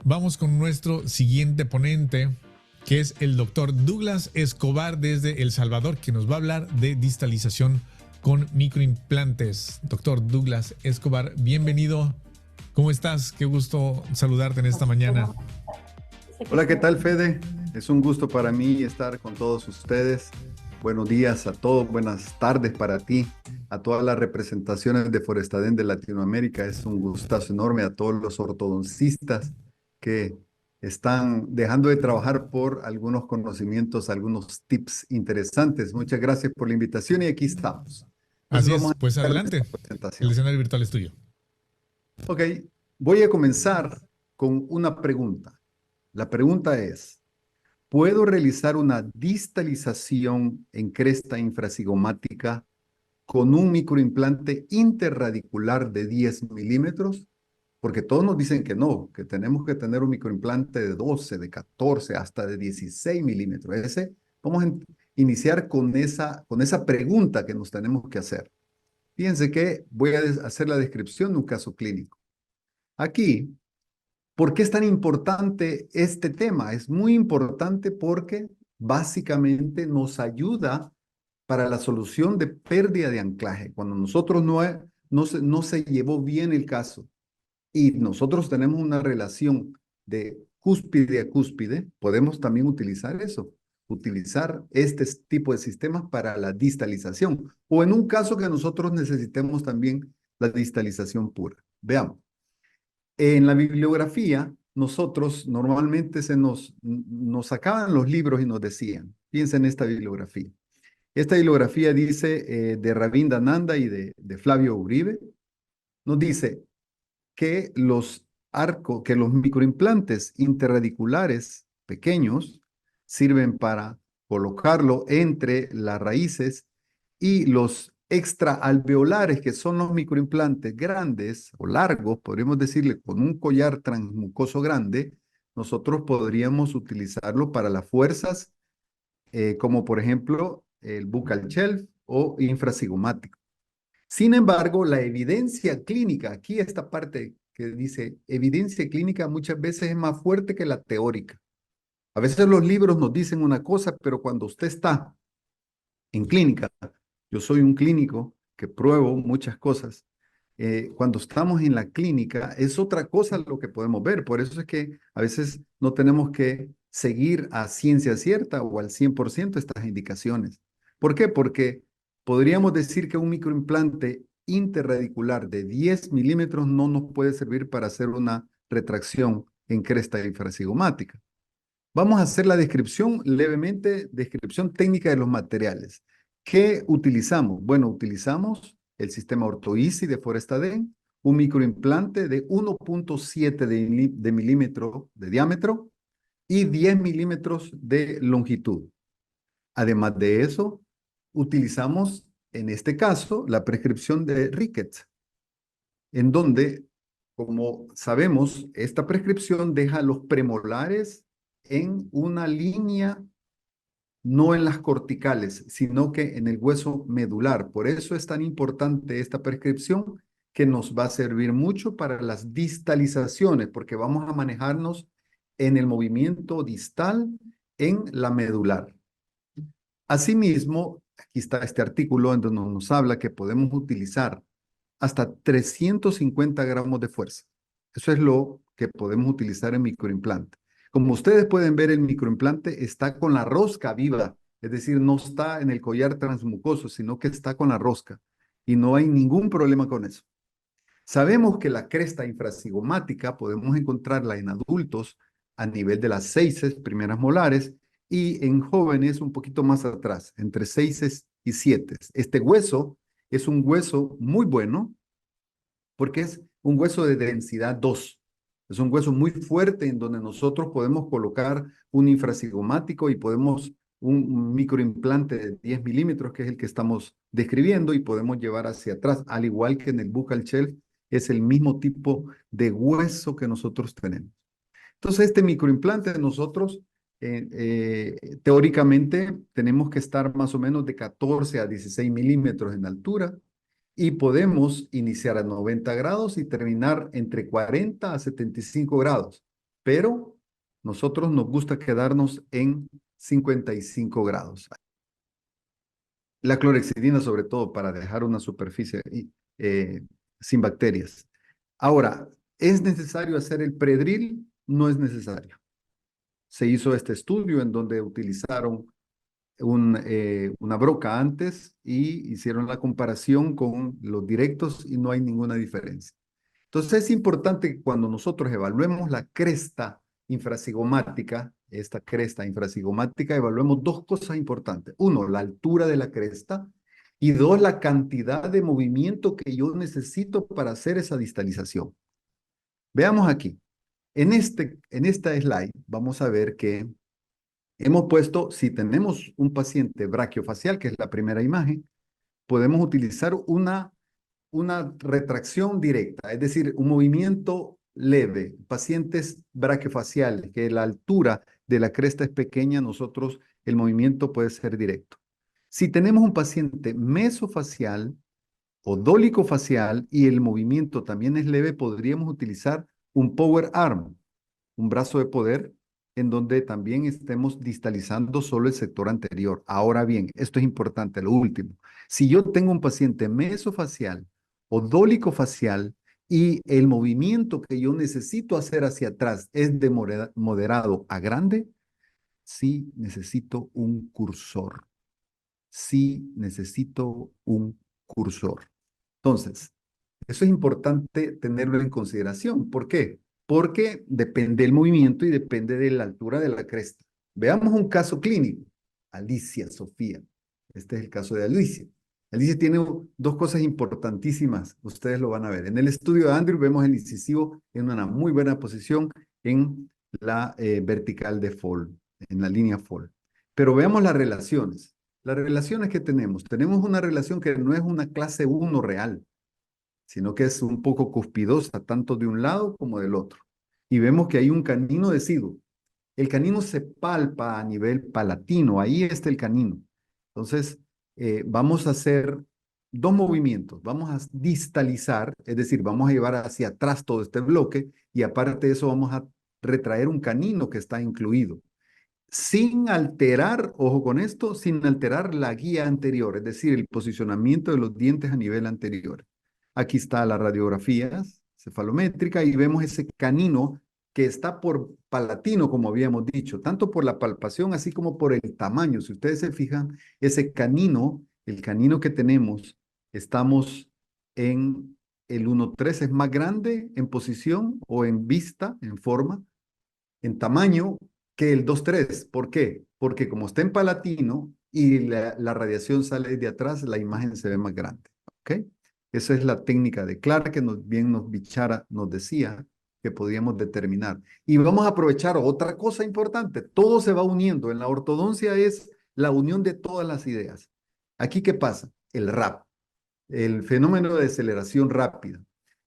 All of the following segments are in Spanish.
Vamos con nuestro siguiente ponente, que es el doctor Douglas Escobar desde El Salvador, que nos va a hablar de distalización con microimplantes. Doctor Douglas Escobar, bienvenido. ¿Cómo estás? Qué gusto saludarte en esta mañana. Hola, ¿qué tal, Fede? Es un gusto para mí estar con todos ustedes. Buenos días a todos, buenas tardes para ti, a todas las representaciones de Forestaden de Latinoamérica. Es un gustazo enorme a todos los ortodoncistas que están dejando de trabajar por algunos conocimientos, algunos tips interesantes. Muchas gracias por la invitación y aquí estamos. Entonces Así vamos es, a pues empezar adelante. nuestra El presentación. escenario virtual es tuyo. Ok, voy a comenzar con una pregunta. La pregunta es, ¿puedo realizar una distalización en cresta infracigomática con un microimplante interradicular de 10 milímetros? Porque todos nos dicen que no, que tenemos que tener un microimplante de 12, de 14, hasta de 16 milímetros. Vamos a iniciar con esa pregunta que nos tenemos que hacer. Fíjense que voy a hacer la descripción de un caso clínico. Aquí, ¿por qué es tan importante este tema? Es muy importante porque básicamente nos ayuda para la solución de pérdida de anclaje. Cuando nosotros no se llevó bien el caso y nosotros tenemos una relación de cúspide a cúspide, podemos también utilizar eso, utilizar este tipo de sistemas para la distalización o en un caso que nosotros necesitemos también la distalización pura. Veamos. En la bibliografía, nosotros normalmente nos sacaban los libros y nos decían, piensa en esta bibliografía. Esta bibliografía dice de Ravinda Nanda y de Flavio Uribe, nos dice que que los microimplantes interradiculares pequeños sirven para colocarlo entre las raíces y los extraalveolares, que son los microimplantes grandes o largos, podríamos decirle con un collar transmucoso grande, nosotros podríamos utilizarlo para las fuerzas, como por ejemplo el buccal shelf o infracigomático. Sin embargo, la evidencia clínica, aquí esta parte que dice evidencia clínica muchas veces es más fuerte que la teórica. A veces los libros nos dicen una cosa, pero cuando usted está en clínica, yo soy un clínico que pruebo muchas cosas, cuando estamos en la clínica es otra cosa lo que podemos ver. Por eso es que a veces no tenemos que seguir a ciencia cierta o al 100% estas indicaciones. ¿Por qué? Porque podríamos decir que un microimplante interradicular de 10 milímetros no nos puede servir para hacer una retracción en cresta infracigomática. Vamos a hacer la descripción levemente, descripción técnica de los materiales. ¿Qué utilizamos? Bueno, utilizamos el sistema Ortho-Easy de Forestaden, un microimplante de 1.7 de milímetro de diámetro y 10 milímetros de longitud. Además de eso, utilizamos en este caso la prescripción de Ricketts, en donde, como sabemos, esta prescripción deja los premolares en una línea, no en las corticales, sino que en el hueso medular. Por eso es tan importante esta prescripción que nos va a servir mucho para las distalizaciones, porque vamos a manejarnos en el movimiento distal en la medular. Asimismo, aquí está este artículo en donde nos habla que podemos utilizar hasta 350 gramos de fuerza. Eso es lo que podemos utilizar en microimplante. Como ustedes pueden ver, el microimplante está con la rosca viva, es decir, no está en el collar transmucoso, sino que está con la rosca y no hay ningún problema con eso. Sabemos que la cresta infracigomática podemos encontrarla en adultos a nivel de las 6 primeras molares y en jóvenes un poquito más atrás, entre 6 y 7. Este hueso es un hueso muy bueno porque es un hueso de densidad 2. Es un hueso muy fuerte en donde nosotros podemos colocar un infracigomático y podemos un microimplante de 10 milímetros, que es el que estamos describiendo, y podemos llevar hacia atrás, al igual que en el buccal shelf, es el mismo tipo de hueso que nosotros tenemos. Entonces, este microimplante de nosotros, teóricamente, tenemos que estar más o menos de 14 a 16 milímetros en altura y podemos iniciar a 90 grados y terminar entre 40 a 75 grados. pero nosotros nos gusta quedarnos en 55 grados. La clorexidina, sobre todo, para dejar una superficie sin bacterias. Ahora, ¿es necesario hacer el predril? No es necesario. Se hizo este estudio en donde utilizaron una broca antes y hicieron la comparación con los directos y no hay ninguna diferencia. Entonces es importante que cuando nosotros evaluemos la cresta infracigomática, esta cresta infracigomática, evaluemos dos cosas importantes. Uno, la altura de la cresta y dos, la cantidad de movimiento que yo necesito para hacer esa distalización. Veamos aquí. En esta slide vamos a ver que hemos puesto, si tenemos un paciente brachiofacial, que es la primera imagen, podemos utilizar una retracción directa, es decir, un movimiento leve. Pacientes brachiofaciales, que la altura de la cresta es pequeña, nosotros el movimiento puede ser directo. Si tenemos un paciente mesofacial o dólico-facial y el movimiento también es leve, podríamos utilizar un power arm, un brazo de poder, en donde también estemos distalizando solo el sector anterior. Ahora bien, esto es importante, lo último. Si yo tengo un paciente mesofacial o dólico-facial y el movimiento que yo necesito hacer hacia atrás es de moderado a grande, sí necesito un cursor. Sí necesito un cursor. Entonces, eso es importante tenerlo en consideración. ¿Por qué? Porque depende del movimiento y depende de la altura de la cresta. Veamos un caso clínico. Alicia Sofía. Este es el caso de Alicia. Alicia tiene dos cosas importantísimas. Ustedes lo van a ver. En el estudio de Andrew vemos el incisivo en una muy buena posición en la vertical de Fall, en la línea Fall. Pero veamos las relaciones. Las relaciones que tenemos. Tenemos una relación que no es una clase 1 real, sino que es un poco cuspidosa, tanto de un lado como del otro. Y vemos que hay un canino deciduo. El canino se palpa a nivel palatino, ahí está el canino. Entonces, vamos a hacer dos movimientos. Vamos a distalizar, es decir, vamos a llevar hacia atrás todo este bloque y aparte de eso vamos a retraer un canino que está incluido sin alterar, ojo con esto, sin alterar la guía anterior, es decir, el posicionamiento de los dientes a nivel anterior. Aquí está la radiografía cefalométrica y vemos ese canino que está por palatino, como habíamos dicho, tanto por la palpación así como por el tamaño. Si ustedes se fijan, ese canino, el canino que tenemos, estamos en el 1.3, es más grande en posición o en vista, en forma, en tamaño que el 2.3. ¿Por qué? Porque como está en palatino y la radiación sale de atrás, la imagen se ve más grande. ¿Ok? Esa es la técnica de Clark que Bichara nos decía que podíamos determinar. Y vamos a aprovechar otra cosa importante. Todo se va uniendo. En la ortodoncia es la unión de todas las ideas. Aquí, ¿qué pasa? El RAP, el fenómeno de aceleración rápida.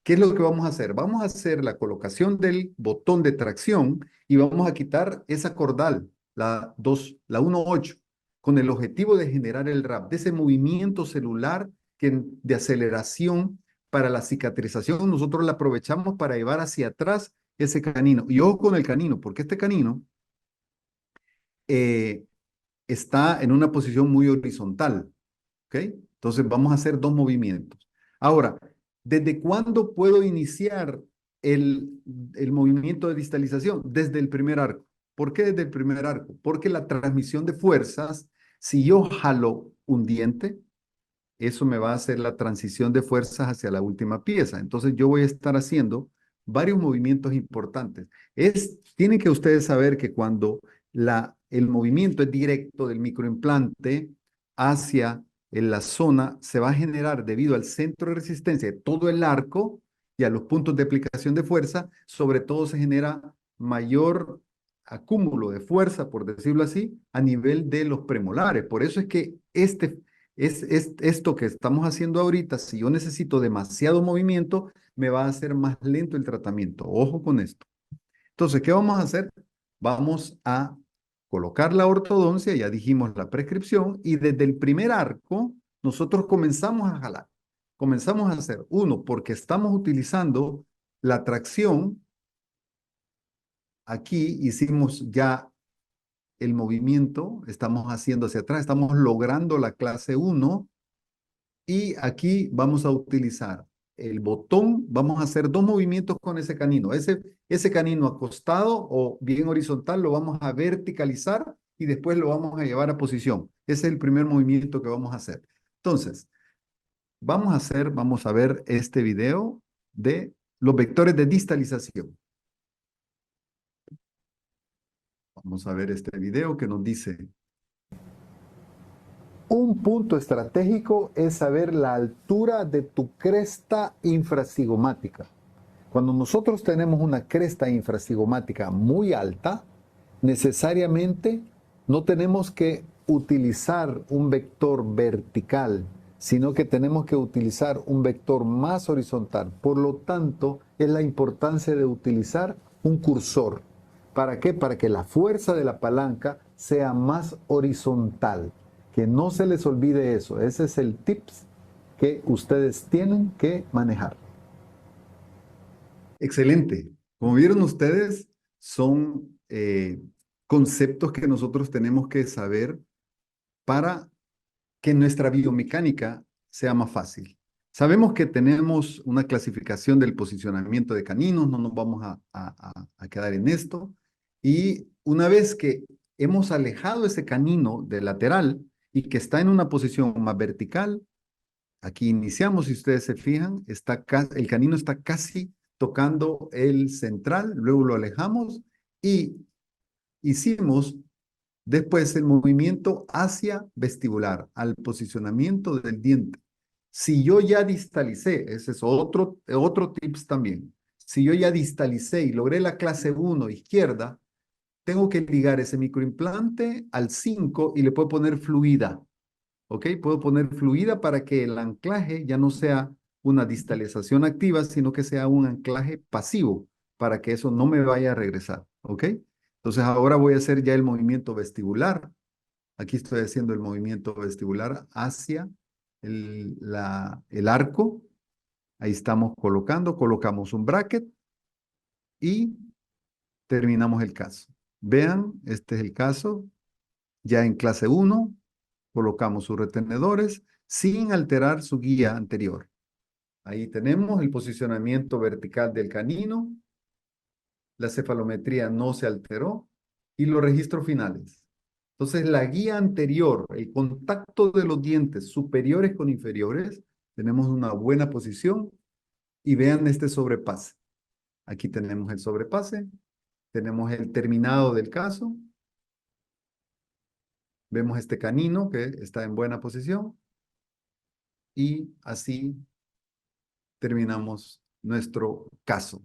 ¿Qué es lo que vamos a hacer? Vamos a hacer la colocación del botón de tracción y vamos a quitar esa cordal, la 1.8, con el objetivo de generar el RAP, de ese movimiento celular de aceleración para la cicatrización. Nosotros la aprovechamos para llevar hacia atrás ese canino. Y ojo con el canino, porque este canino está en una posición muy horizontal. ¿Ok? Entonces vamos a hacer dos movimientos. Ahora, ¿desde cuándo puedo iniciar el movimiento de distalización? Desde el primer arco. ¿Por qué desde el primer arco? Porque la transmisión de fuerzas, si yo jalo un diente, eso me va a hacer la transición de fuerzas hacia la última pieza. Entonces yo voy a estar haciendo varios movimientos importantes. Tienen que ustedes saber que cuando el movimiento es directo del microimplante hacia en la zona, se va a generar debido al centro de resistencia de todo el arco y a los puntos de aplicación de fuerza, sobre todo se genera mayor acúmulo de fuerza, por decirlo así, a nivel de los premolares. Por eso es que esto que estamos haciendo ahorita, si yo necesito demasiado movimiento, me va a hacer más lento el tratamiento. Ojo con esto. Entonces, ¿qué vamos a hacer? Vamos a colocar la ortodoncia, ya dijimos la prescripción, y desde el primer arco, nosotros comenzamos a jalar. Comenzamos a hacer, uno, porque estamos utilizando la tracción aquí hicimos ya el movimiento, estamos haciendo hacia atrás, estamos logrando la clase 1 y aquí vamos a utilizar el botón, vamos a hacer 2 movimientos con ese canino. Ese canino acostado o bien horizontal lo vamos a verticalizar y después lo vamos a llevar a posición. Ese es el primer movimiento que vamos a hacer. Entonces, vamos a ver este video de los vectores de distalización. Vamos a ver este video que nos dice: un punto estratégico es saber la altura de tu cresta infracigomática. Cuando nosotros tenemos una cresta infracigomática muy alta, necesariamente no tenemos que utilizar un vector vertical, sino que tenemos que utilizar un vector más horizontal. Por lo tanto, es la importancia de utilizar un cursor. ¿Para qué? Para que la fuerza de la palanca sea más horizontal. Que no se les olvide eso. Ese es el tips que ustedes tienen que manejar. Excelente. Como vieron ustedes, son conceptos que nosotros tenemos que saber para que nuestra biomecánica sea más fácil. Sabemos que tenemos una clasificación del posicionamiento de caninos, no nos vamos a quedar en esto. Y una vez que hemos alejado ese canino del lateral y que está en una posición más vertical, aquí iniciamos, si ustedes se fijan, el canino está casi tocando el central, luego lo alejamos y hicimos después el movimiento hacia vestibular, al posicionamiento del diente. Si yo ya distalicé, ese es otro tips también. Si yo ya distalicé y logré la clase 1 izquierda, tengo que ligar ese microimplante al 5 y le puedo poner fluida. ¿Ok? Puedo poner fluida para que el anclaje ya no sea una distalización activa, sino que sea un anclaje pasivo, para que eso no me vaya a regresar. ¿Ok? Entonces ahora voy a hacer ya el movimiento vestibular. Aquí estoy haciendo el movimiento vestibular hacia el arco. Ahí estamos colocamos un bracket y terminamos el caso. Vean, este es el caso. Ya en clase 1, colocamos sus retenedores sin alterar su guía anterior. Ahí tenemos el posicionamiento vertical del canino. La cefalometría no se alteró y los registros finales. Entonces, la guía anterior, el contacto de los dientes superiores con inferiores, tenemos una buena posición y vean este sobrepase. Aquí tenemos el sobrepase, tenemos el terminado del caso, vemos este canino que está en buena posición y así terminamos nuestro caso.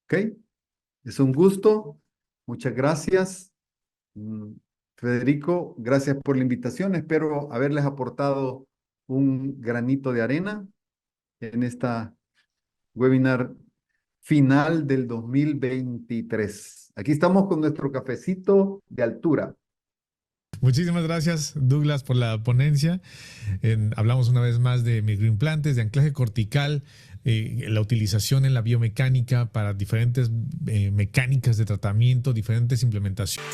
¿Ok? Es un gusto. Muchas gracias. Federico, gracias por la invitación. Espero haberles aportado un granito de arena en esta webinar final del 2023. Aquí estamos con nuestro cafecito de altura. Muchísimas gracias, Douglas, por la ponencia. Hablamos una vez más de microimplantes, de anclaje cortical, la utilización en la biomecánica para diferentes mecánicas de tratamiento, diferentes implementaciones.